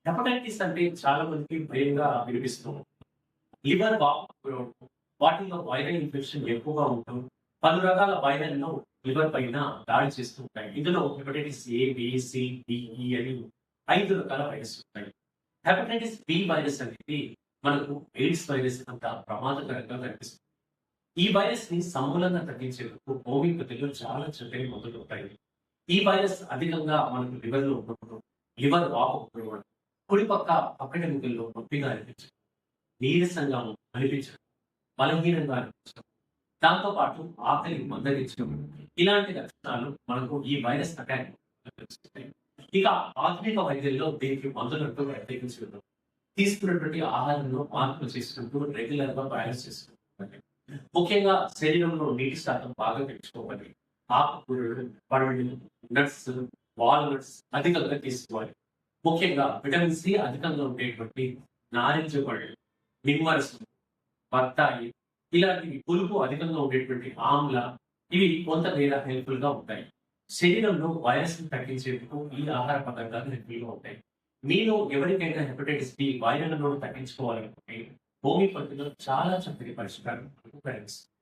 Hepatitis అంటే చాలా మందికి భయంగా వినిపిస్తుంది. లివర్ బాగోకపోవడం, వాటిలో వైరల్ ఇన్ఫెక్షన్ ఎక్కువగా ఉంటూ, పలు రకాల వైరల్‌లు లివర్ పైన దాడి చేస్తూ ఉంటాయి. ఇందులో hepatitis A, B, C, D, E అని 5 రకాల వైరస్ ఉంటాయి. హెపటైటిస్ బి వైరస్ అనేది మనకు ఎయిడ్స్ వైరస్ అంత ప్రమాదకరంగా కనిపిస్తుంది. ఈ వైరస్‌ని సమూలంగా తగ్గించేందుకు హోమియోపతిలో చాలా చక్కని మందులుంటాయి. ఈ వైరస్ అధికంగా మనకు లివర్‌లో ఉన్నప్పుడు లివర్ వాపుకుపోవడం, కుడి పక్క పక్కటెముకల్లో నొప్పిగా అనిపించడం, నీరసంగా అనిపించడం, బలహీనంగా అనిపించడం, దాంతో పాటు ఆకలి మందగించడం, ఇలాంటి లక్షణాలు మనకు ఈ వైరస్ అటాక్ కనిపిస్తాయి. ఇక ఆధునిక వైద్యంలో దీనికి మందులంటూ ప్రత్యేకించి తీసుకున్నటువంటి ఆహారంలో మార్పులు చేసుకుంటూ రెగ్యులర్‌గా బ్యాలెన్స్ చేసుకుంటూ ముఖ్యంగా శరీరంలో నీటి శాతం బాగా పెంచుకోవాలి. ఆకుకూరలు, పండ్లు, నట్స్, వాల్‌నట్స్ అధికంగా తీసుకోవాలి. ముఖ్యంగా విటమిన్ సి అధికంగా ఉండేటువంటి నారింజ పళ్ళు, నిమ్మరసం, బత్తాయి ఇలాంటివి పులుపు అధికంగా ఉండేటువంటి ఆమ్ల ఇవి కొంతమేర హెల్ప్‌ఫుల్‌గా ఉంటాయి. శరీరంలో వైరస్‌ని తగ్గించేందుకు ఈ ఆహార పదార్థాలు హెల్ప్‌ఫుల్‌గా ఉంటాయి. మీలో ఎవరికైనా హెపటైటిస్ బి వైరల్ లోడ్ తగ్గించుకోవాలనుకుంటే హోమియోపతిలో చాలా చక్కటి పరిష్కారం మనకు కనిపిస్తుంది.